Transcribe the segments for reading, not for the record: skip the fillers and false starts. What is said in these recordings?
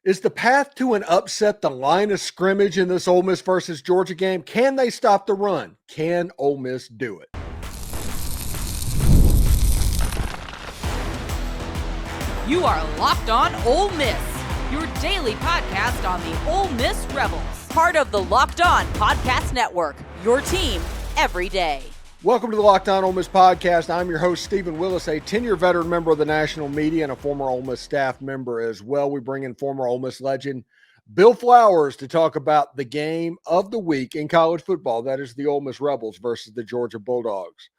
Is the path to an upset the line of scrimmage in this Ole Miss versus Georgia game? Can they stop the run? Can Ole Miss do it? You are Locked On Ole Miss, your daily podcast on the Ole Miss Rebels. Part of the Locked On Podcast Network, your team every day. Welcome to the Locked On Ole Miss podcast. I'm your host, Stephen Willis, a 10-year veteran member of the national media and a former Ole Miss staff member as well. We bring in former Ole Miss legend Bill Flowers to talk about the game of the week in college football. That is the Ole Miss Rebels versus the Georgia Bulldogs.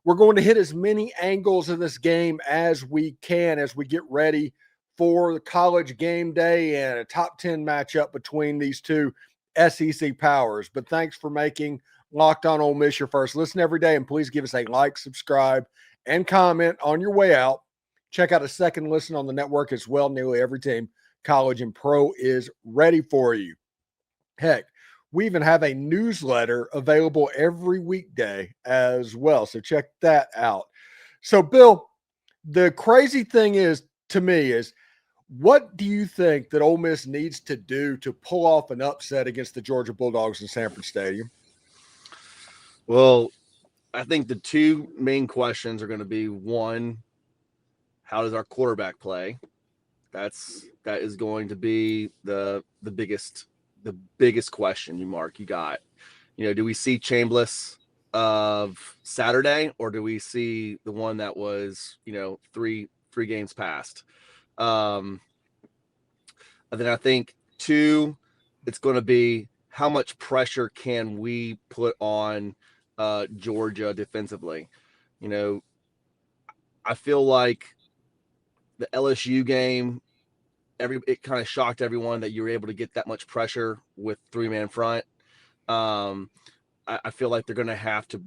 We're going to hit as many angles of this game as we can as we get ready for the college game day and a top 10 matchup between these two SEC powers. But thanks for making Locked On Ole Miss your first listen every day, and please give us a like, subscribe, and comment on your way out. Check out a second listen on the network as well. Nearly every team, college and pro, is ready for you. Heck, we even have a newsletter available every weekday as well, so check that out. So, Bill, the crazy thing is, to me, is what do you think that Ole Miss needs to do to pull off an upset against the Georgia Bulldogs in Sanford Stadium? Well, I think the two main questions are going to be, one, how does our quarterback play? That is going to be the biggest question you got. You know, do we see Chambliss of Saturday, or do we see the one that was, three games past? And then I think two, it's going to be how much pressure can we put on Georgia defensively. I feel like the LSU game, it kind of shocked everyone that you were able to get that much pressure with three-man front. I feel like they're going to have to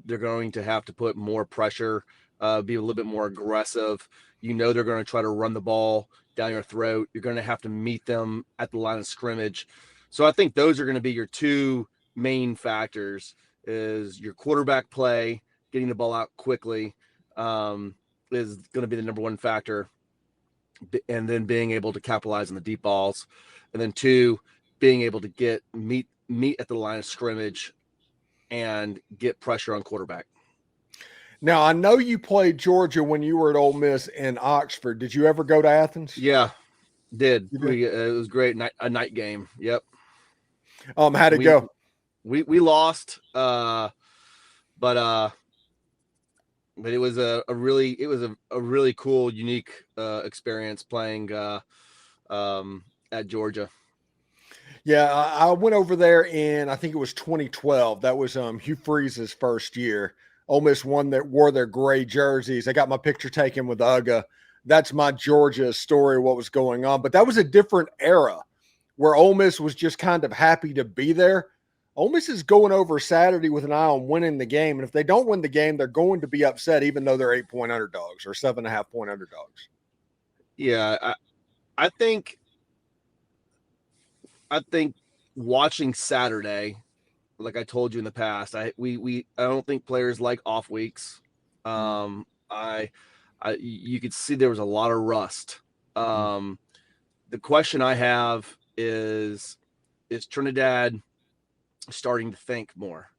put more pressure, be a little bit more aggressive. They're going to try to run the ball down your throat. You're going to have to meet them at the line of scrimmage. So I think those are going to be your two main factors. Is your quarterback play, getting the ball out quickly, is going to be the number one factor, and then being able to capitalize on the deep balls, and then two, being able to meet at the line of scrimmage and get pressure on quarterback. Now, I know you played Georgia when you were at Ole Miss in Oxford. Did you ever go to Athens? Yeah, did. It was great. A night game. Yep. How'd it go? We lost, but it was a really cool, unique experience playing at Georgia. Yeah, I went over there in, I think it was 2012. That was Hugh Freeze's first year. Ole Miss wore their gray jerseys. I got my picture taken with Uga. That's my Georgia story, what was going on. But that was a different era where Ole Miss was just kind of happy to be there. Ole Miss is going over Saturday with an eye on winning the game. And if they don't win the game, they're going to be upset, even though they're 8-point underdogs or 7.5-point underdogs. Yeah, I think watching Saturday, like I told you in the past, I don't think players like off weeks. You could see there was a lot of rust. The question I have is Trinidad starting to think more?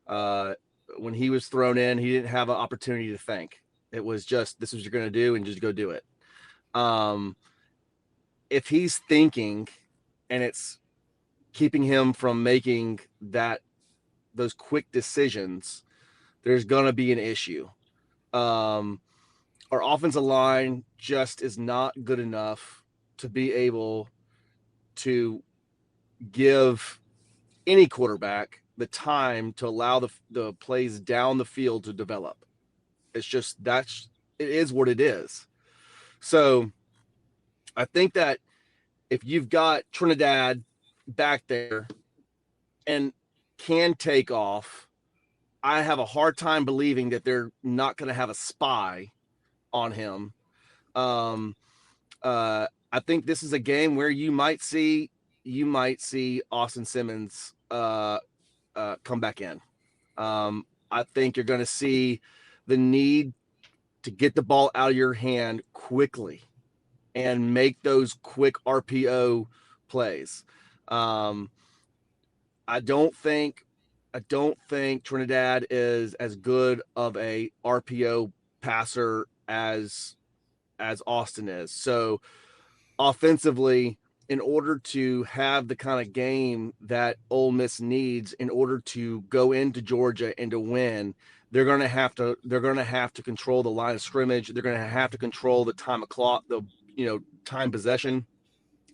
When he was thrown in, he didn't have an opportunity to think. It was just, this is what you're going to do and just go do it. If he's thinking and it's keeping him from making those quick decisions, there's going to be an issue. Our offensive line just is not good enough to be able to give any quarterback the time to allow the plays down the field to develop. It's just, it is what it is. So I think that if you've got Trinidad back there and can take off, I have a hard time believing that they're not going to have a spy on him. I think this is a game where you might see Austin Simmons come back in. I think you're going to see the need to get the ball out of your hand quickly and make those quick RPO plays. I don't think Trinidad is as good of a RPO passer as Austin is. So offensively, in order to have the kind of game that Ole Miss needs in order to go into Georgia and to win, they're going to have to control the line of scrimmage. They're going to have to control the time of clock, time possession,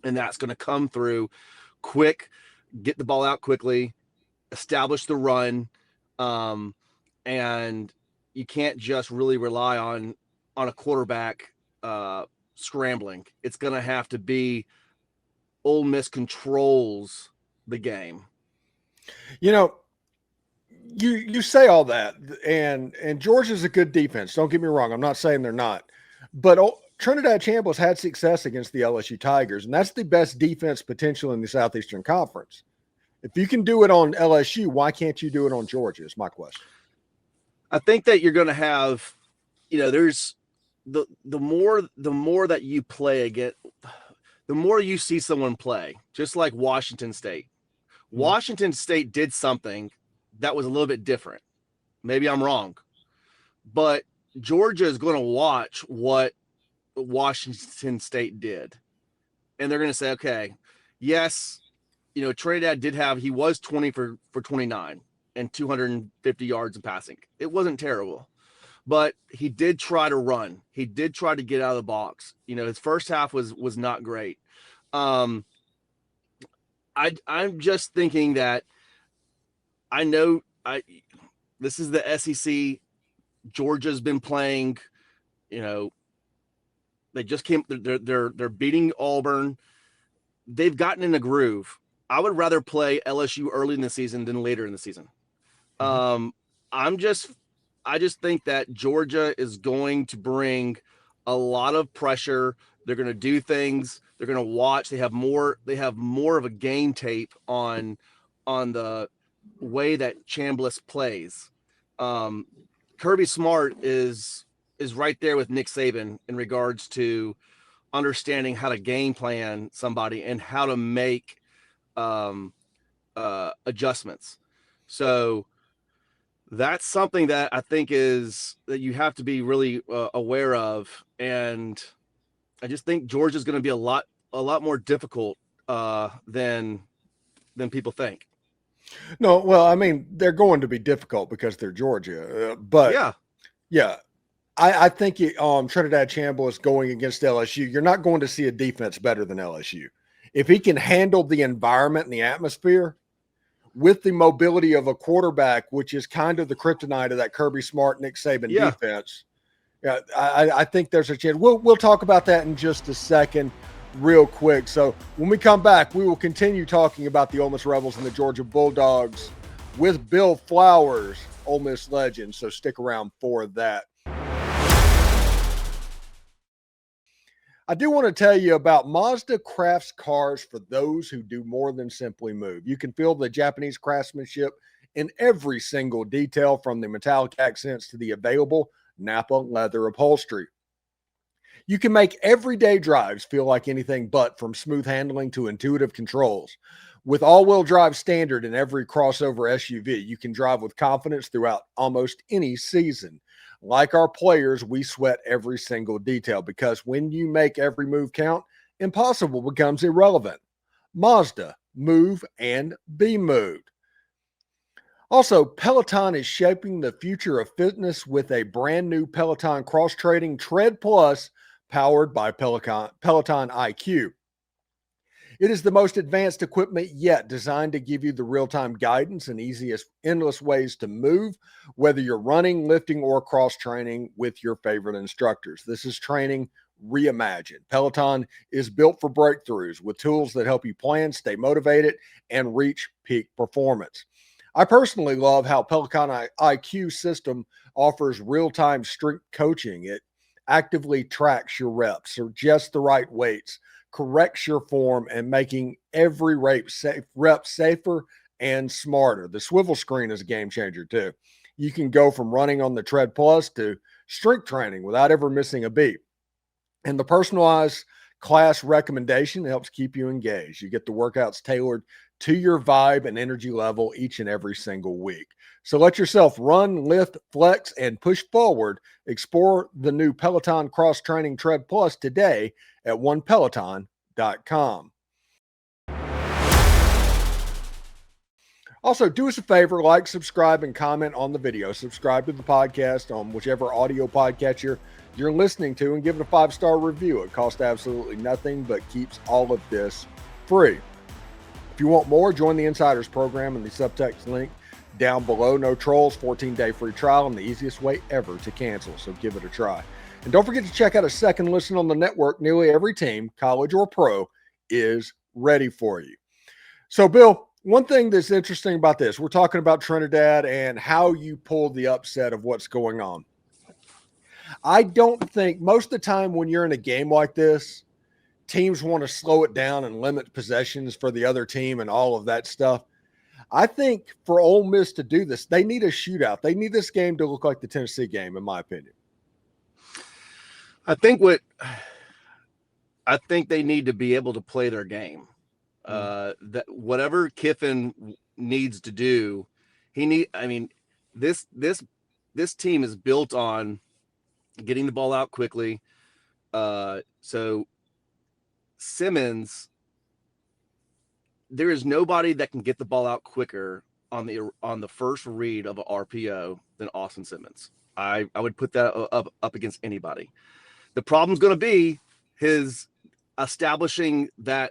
and that's going to come through quick, get the ball out quickly, establish the run, and you can't just really rely on a quarterback scrambling. It's going to have to be Ole Miss controls the game. You say all that, and Georgia's a good defense. Don't get me wrong. I'm not saying they're not. But Trinidad Chambliss had success against the LSU Tigers, and that's the best defense potential in the Southeastern Conference. If you can do it on LSU, why can't you do it on Georgia is my question. I think that you're going to have, there's the more that you play again, the more you see someone play, just like Washington State. Washington State did something that was a little bit different. Maybe I'm wrong, but Georgia is going to watch what Washington State did, and they're going to say, okay, yes, Trinidad he was 20 for 29 and 250 yards in passing. It wasn't terrible, but he did try to run. He did try to get out of the box. His first half was not great. I'm just thinking that this is the SEC. Georgia's been playing, they just came, they're beating Auburn. They've gotten in a groove. I would rather play LSU early in the season than later in the season. I just think that Georgia is going to bring a lot of pressure. They're going to do things. They're going to watch. They have more of a game tape on the way that Chambliss plays. Kirby Smart is right there with Nick Saban in regards to understanding how to game plan somebody and how to make adjustments. So that's something that I think that you have to be really aware of. And I just think Georgia's going to be a lot more difficult than people think. No, well, I mean, they're going to be difficult because they're Georgia. But yeah. I think Trinidad Chambliss going against LSU, you're not going to see a defense better than LSU. If he can handle the environment and the atmosphere with the mobility of a quarterback, which is kind of the kryptonite of that Kirby Smart, Nick Saban defense, I think there's a chance. We'll talk about that in just a second real quick. So when we come back, we will continue talking about the Ole Miss Rebels and the Georgia Bulldogs with Bill Flowers, Ole Miss legend. So stick around for that. I do want to tell you about Mazda crafts cars for those who do more than simply move. You can feel the Japanese craftsmanship in every single detail, from the metallic accents to the available Napa leather upholstery. You can make everyday drives feel like anything but, from smooth handling to intuitive controls. With all-wheel drive standard in every crossover SUV, you can drive with confidence throughout almost any season. Like our players, we sweat every single detail, because when you make every move count, impossible becomes irrelevant. Mazda, move and be moved. Also, Peloton is shaping the future of fitness with a brand new Peloton cross-training Tread Plus powered by Peloton IQ. It is the most advanced equipment yet, designed to give you the real-time guidance and endless ways to move, whether you're running, lifting, or cross-training with your favorite instructors. This is training reimagined. Peloton is built for breakthroughs with tools that help you plan, stay motivated, and reach peak performance. I personally love how Peloton IQ system offers real-time strength coaching. It actively tracks your reps, suggests the right weights, corrects your form, and making every rep safer and smarter. The swivel screen is a game changer too. You can go from running on the Tread Plus to strength training without ever missing a beat. And the personalized class recommendation. It helps keep you engaged. You get the workouts tailored to your vibe and energy level each and every single week. So let yourself run, lift, flex, and push forward. Explore the new Peloton Cross Training Tread Plus today at onepeloton.com. Also, do us a favor, like, subscribe, and comment on the video. Subscribe to the podcast on whichever audio podcast you're listening to, and give it a 5-star review. It costs absolutely nothing, but keeps all of this free. If you want more, join the Insiders program in the subtext link down below. No trolls, 14-day free trial, and the easiest way ever to cancel, so give it a try. And don't forget to check out a second listen on the network. Nearly every team, college or pro, is ready for you. So, Bill, one thing that's interesting about this, we're talking about Trinidad and how you pull the upset of what's going on. I don't think most of the time when you're in a game like this, teams want to slow it down and limit possessions for the other team and all of that stuff. I think for Ole Miss to do this, they need a shootout. They need this game to look like the Tennessee game, in my opinion. I think they need to be able to play their game. That whatever Kiffin needs to do, this team is built on getting the ball out quickly. So Simmons, there is nobody that can get the ball out quicker on the first read of an RPO than Austin Simmons. I would put that up against anybody. The problem's going to be his establishing those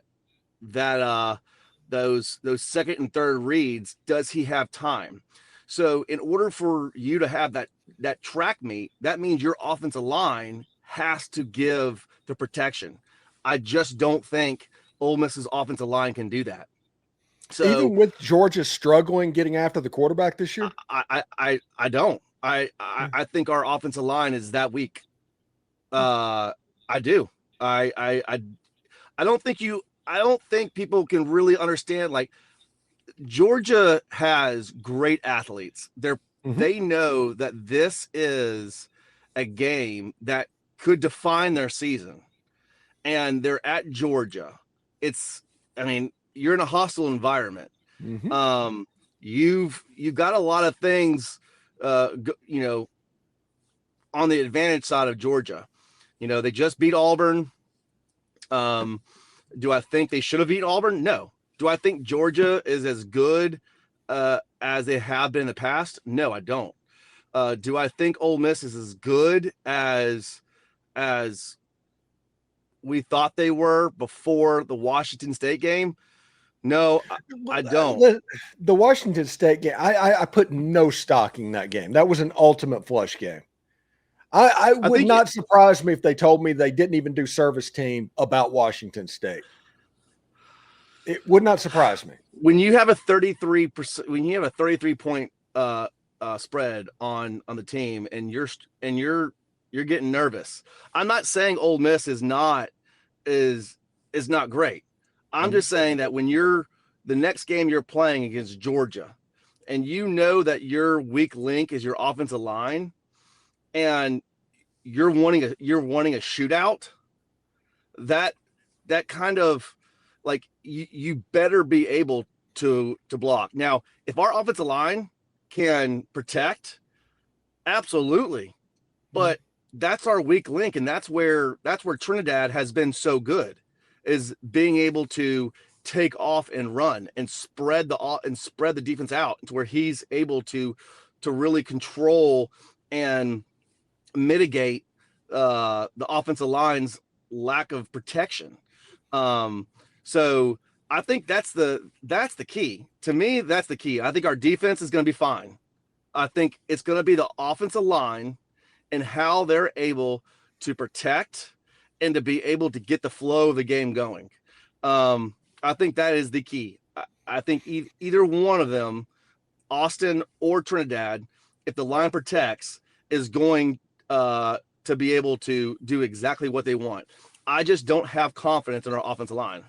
second and third reads. Does he have time? So in order for you to have that track meet, that means your offensive line has to give the protection. I just don't think Ole Miss's offensive line can do that. So even with Georgia struggling getting after the quarterback this year, I don't. I think our offensive line is that weak. I do. I don't think people can really understand. Like, Georgia has great athletes. They know that this is a game that could define their season, and they're at Georgia. You're in a hostile environment. You've got a lot of things, on the advantage side of Georgia. They just beat Auburn. Do I think they should have beaten Auburn? No. Do I think Georgia is as good as they have been in the past? No, I don't. Do I think Ole Miss is as good as we thought they were before the Washington State game? No, I don't. The Washington State game, I put no stock in that game. That was an ultimate flush game. I would not surprise me if they told me they didn't even do service team about Washington State. It would not surprise me. When you have a 33 point spread on the team, and you're getting nervous. I'm not saying Ole Miss is not great. I'm just saying that when you're the next game you're playing against Georgia, and you know that your weak link is your offensive line, and you're wanting a shootout, that kind of, like, you better be able to block. Now, if our offensive line can protect, absolutely, but that's our weak link, and that's where Trinidad has been so good, is being able to take off and run and spread the defense out to where he's able to really control and mitigate the offensive line's lack of protection. So I think that's the key. To me, that's the key. I think our defense is going to be fine. I think it's going to be the offensive line and how they're able to protect and to be able to get the flow of the game going. I think that is the key. I think either one of them, Austin or Trinidad, if the line protects, is going to be able to do exactly what they want. I just don't have confidence in our offensive line.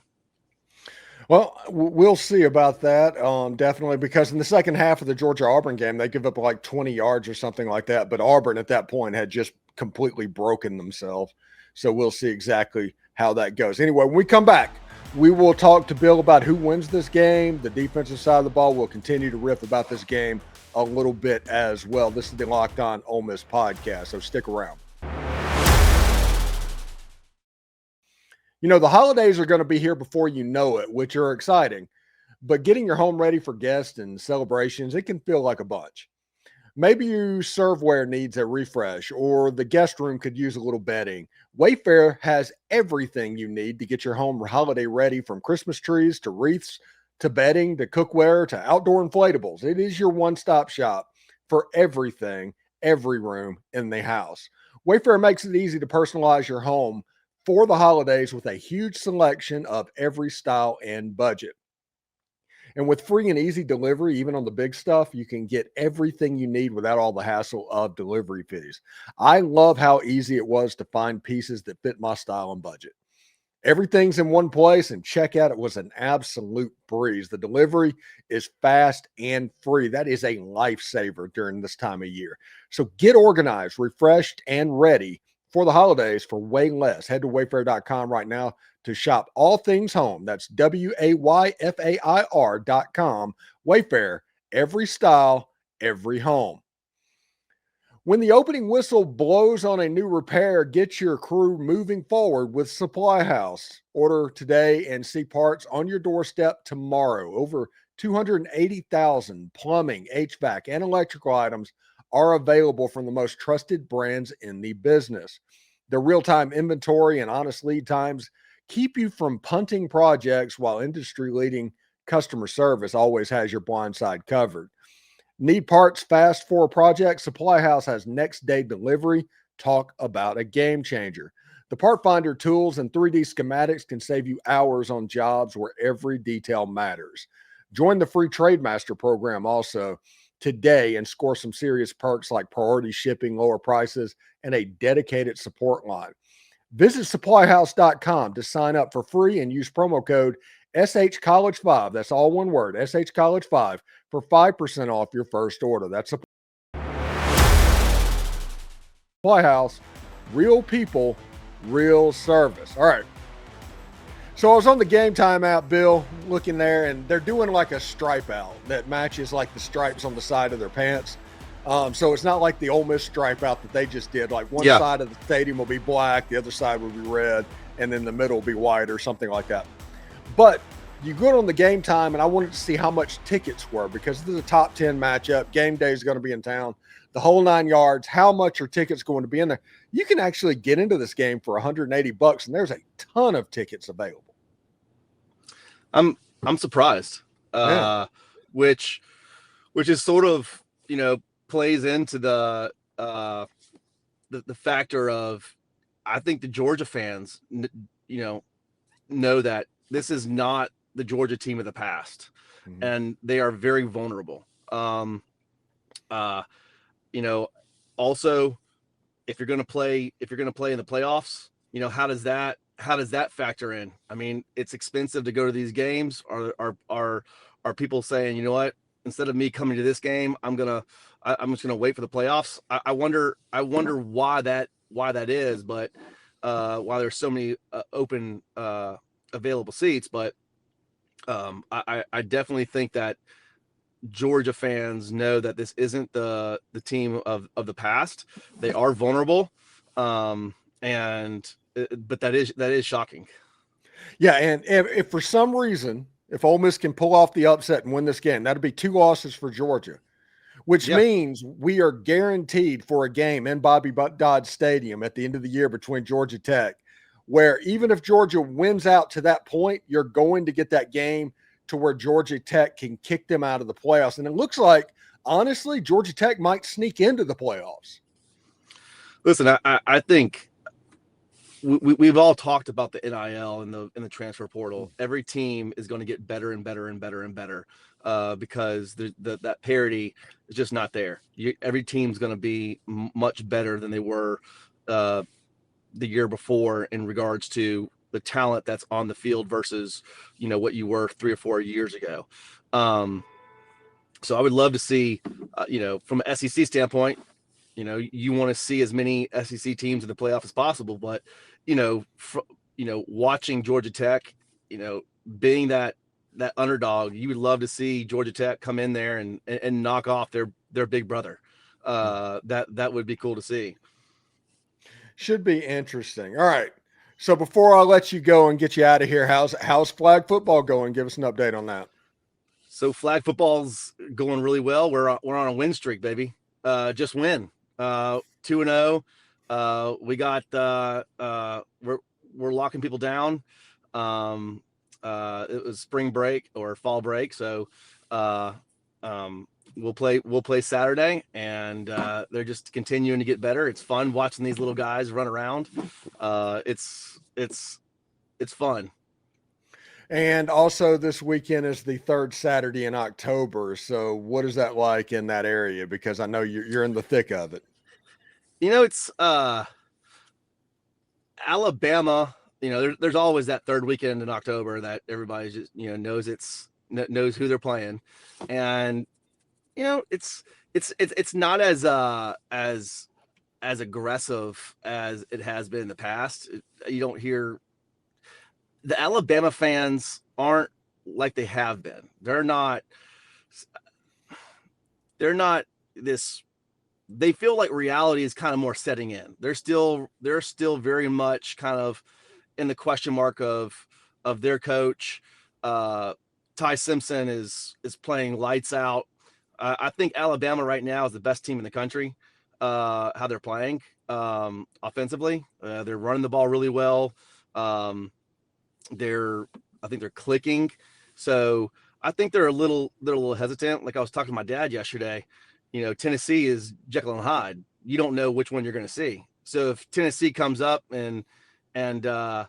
Well, we'll see about that, definitely, because in the second half of the Georgia-Auburn game, they give up like 20 yards or something like that, but Auburn at that point had just completely broken themselves. So we'll see exactly how that goes. Anyway, when we come back, we will talk to Bill about who wins this game, the defensive side of the ball. We'll continue to riff about this game a little bit as well. This is the Locked On Ole Miss podcast, so stick around. You know, the holidays are going to be here before you know it, which are exciting, but getting your home ready for guests and celebrations, it can feel like a bunch. Maybe your serveware needs a refresh, or the guest room could use a little bedding. Wayfair has everything you need to get your home holiday ready, from Christmas trees to wreaths to bedding to cookware to outdoor inflatables. It is your one-stop shop for everything, every room in the house. Wayfair makes it easy to personalize your home for the holidays with a huge selection of every style and budget. And with free and easy delivery, even on the big stuff, you can get everything you need without all the hassle of delivery fees. I love how easy it was to find pieces that fit my style and budget. Everything's in one place, and checkout, it was an absolute breeze. The delivery is fast and free. That is a lifesaver during this time of year. So get organized, refreshed, and ready for the holidays for way less. Head to wayfair.com right now to shop all things home. That's WAYFAIR.com. Wayfair, every style, every home. When the opening whistle blows on a new repair, get your crew moving forward with Supply House. Order today and see parts on your doorstep tomorrow. Over 280,000 plumbing, HVAC, and electrical items are available from the most trusted brands in the business. Their real-time inventory and honest lead times keep you from punting projects, while industry-leading customer service always has your blind side covered. Need parts fast for a project? Supply House has next-day delivery. Talk about a game changer. The Part Finder tools and 3D schematics can save you hours on jobs where every detail matters. Join the free Trademaster program also today and score some serious perks like priority shipping, lower prices, and a dedicated support line. Visit supplyhouse.com to sign up for free and use promo code SHCollege5. That's all one word, SHCollege5, for 5% off your first order. That's Supply House, real people, real service. All right. So I was on the Game Time app, Bill, looking there, and they're doing like a stripe out that matches like the stripes on the side of their pants. So it's not like the Ole Miss stripe out that they just did. Like one side of the stadium will be black, the other side will be red, and then the middle will be white or something like that. But you go on the Game Time, and I wanted to see how much tickets were, because this is a top 10 matchup. Game day is going to be in town, the whole 9 yards. How much are tickets going to be in there? You can actually get into this game for $180, and there's a ton of tickets available. I'm surprised, which is sort of, plays into the factor of, I think the Georgia fans, know that this is not the Georgia team of the past, and they are very vulnerable. Also, if you're going to play in the playoffs, how does that factor in? I mean, it's expensive to go to these games. Are people saying, you know what, instead of me coming to this game, I'm just gonna wait for the playoffs? I wonder why that is, but why there's so many open available seats. But I definitely think that Georgia fans know that this isn't the team of the past. They are vulnerable, but that is shocking. Yeah, and if for some reason, if Ole Miss can pull off the upset and win this game, that'd be 2 losses for Georgia, which means we are guaranteed for a game in Bobby Dodd Stadium at the end of the year between Georgia Tech, where even if Georgia wins out to that point, you're going to get that game to where Georgia Tech can kick them out of the playoffs. And it looks like, honestly, Georgia Tech might sneak into the playoffs. Listen, I think we've all talked about the NIL and the transfer portal. Every team is going to get better and better and better and better because that parity is just not there. Every team's going to be much better than they were the year before in regards to the talent that's on the field versus, what you were 3 or 4 years ago. So I would love to see, from an SEC standpoint, you want to see as many SEC teams in the playoff as possible, but, watching Georgia Tech, being that underdog, you would love to see Georgia Tech come in there and knock off their big brother. That would be cool to see. Should be interesting. All right. So before I let you go and get you out of here, how's flag football going? Give us an update on that. So flag football's going really well. We're on a win streak, baby. Just win. 2-0. We got we're locking people down. It was spring break or fall break, so we'll play Saturday, and they're just continuing to get better. It's fun watching these little guys run around. It's fun. And also this weekend is the third Saturday in October. So what is that like in that area? Because I know you're in the thick of it. It's Alabama. There's always that third weekend in October that everybody just knows who they're playing, and it's not as aggressive as it has been in the past. You don't hear the Alabama fans aren't like they have been. They're not this. They feel like reality is kind of more setting in. They're still very much kind of in the question mark of their coach. Ty Simpson is playing lights out. I think Alabama right now is the best team in the country. How they're playing offensively, they're running the ball really well. I think they're clicking. So I think they're a little hesitant. Like I was talking to my dad yesterday. Tennessee is Jekyll and Hyde. You don't know which one you're going to see. So if Tennessee comes up and their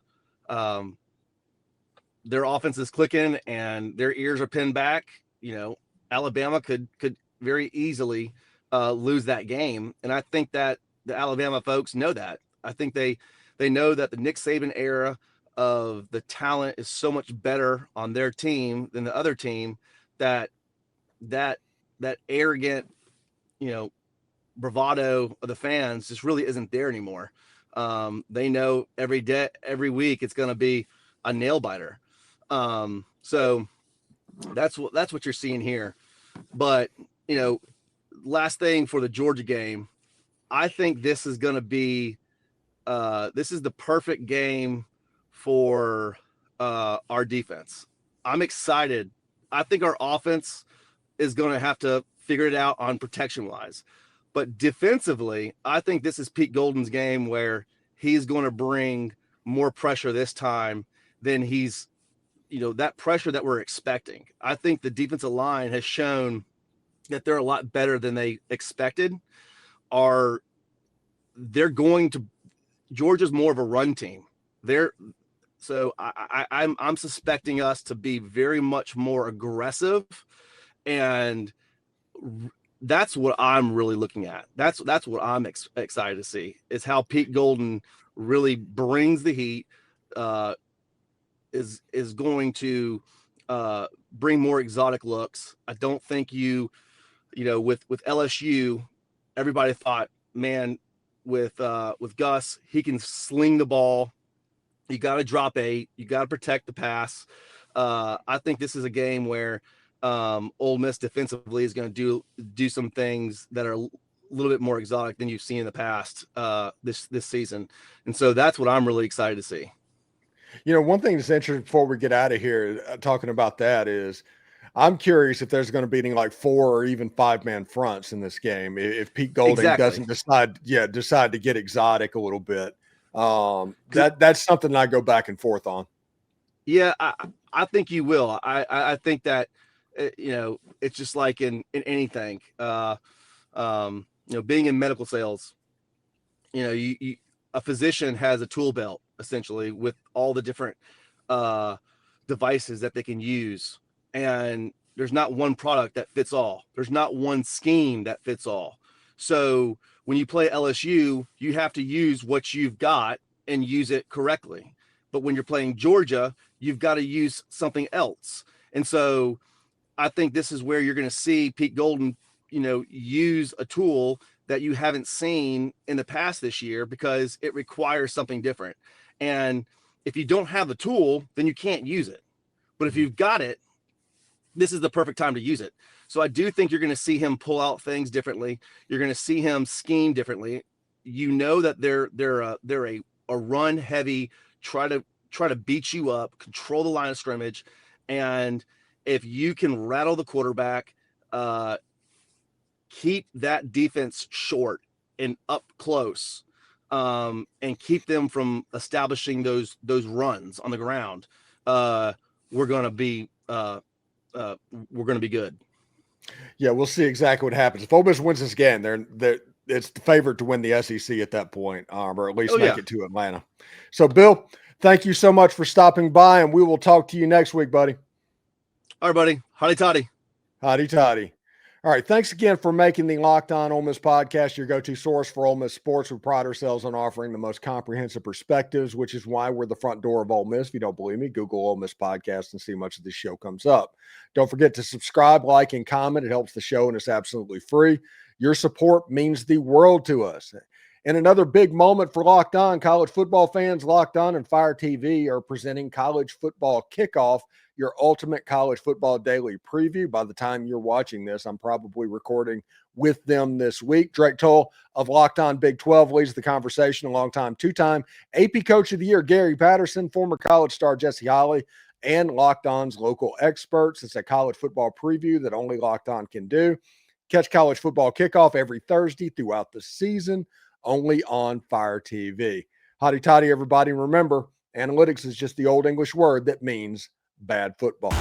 offense is clicking and their ears are pinned back, Alabama could very easily lose that game. And I think that the Alabama folks know that. I think they know that the Nick Saban era of the talent is so much better on their team than the other team, that arrogant, bravado of the fans just really isn't there anymore. They know every week it's going to be a nail biter. So that's what you're seeing here. But, last thing for the Georgia game, I think this is going to be, this is the perfect game for our defense. I'm excited. I think our offense is going to have to figure it out on protection wise, but defensively, I think this is Pete Golden's game where he's going to bring more pressure this time than he's, that pressure that we're expecting. I think the defensive line has shown that they're a lot better than they expected. Georgia's more of a run team. I'm suspecting us to be very much more aggressive, and that's what I'm really looking at. That's what I'm excited to see, is how Pete Golden really brings the heat, is going to bring more exotic looks. I don't think with LSU, everybody thought, man, with Gus, he can sling the ball. You got to drop 8. You got to protect the pass. I think this is a game where Ole Miss defensively is going to do some things that are a little bit more exotic than you've seen in the past this season. And so that's what I'm really excited to see. One thing that's interesting before we get out of here, talking about that, is I'm curious if there's going to be any like 4 or even 5-man fronts in this game. If Pete Golding doesn't decide to get exotic a little bit. That's something I go back and forth on. Yeah, I think you will. I think that, it's just like in anything, being in medical sales, a physician has a tool belt essentially with all the different devices that they can use. And there's not one product that fits all. There's not one scheme that fits all. So when you play LSU, you have to use what you've got and use it correctly. But when you're playing Georgia, you've got to use something else. And so I think this is where you're going to see Pete Golden, use a tool that you haven't seen in the past this year, because it requires something different. And If you don't have the tool, then you can't use it. But if you've got it, this is the perfect time to use it. So I do think you're going to see him pull out things differently. You're going to see him scheme differently. You know that they're a run heavy, try to beat you up, control the line of scrimmage, and if you can rattle the quarterback, keep that defense short and up close, and keep them from establishing those runs on the ground, we're going to be good. Yeah, we'll see exactly what happens. If Ole Miss wins this game, it's the favorite to win the SEC at that point, or at least make it to Atlanta. So, Bill, thank you so much for stopping by, and we will talk to you next week, buddy. All right, buddy. Hotty toddy. Hotty toddy. All right, thanks again for making the Locked On Ole Miss podcast your go-to source for Ole Miss sports. We pride ourselves on offering the most comprehensive perspectives, which is why we're the front door of Ole Miss. If you don't believe me, Google Ole Miss podcast and see much of this show comes up. Don't forget to subscribe, like, and comment. It helps the show, and it's absolutely free. Your support means the world to us. And another big moment for Locked On college football fans, Locked On and Fire TV are presenting College Football Kickoff, your ultimate college football daily preview. By the time you're watching this, I'm probably recording with them this week. Drake Toll of Locked On Big 12 leads the conversation, a long-time two-time AP Coach of the Year, Gary Patterson, former college star Jesse Holley, and Locked On's local experts. It's a college football preview that only Locked On can do. Catch College Football Kickoff every Thursday throughout the season, only on Fire TV. Hotty toddy, everybody. Remember, analytics is just the old English word that means bad football.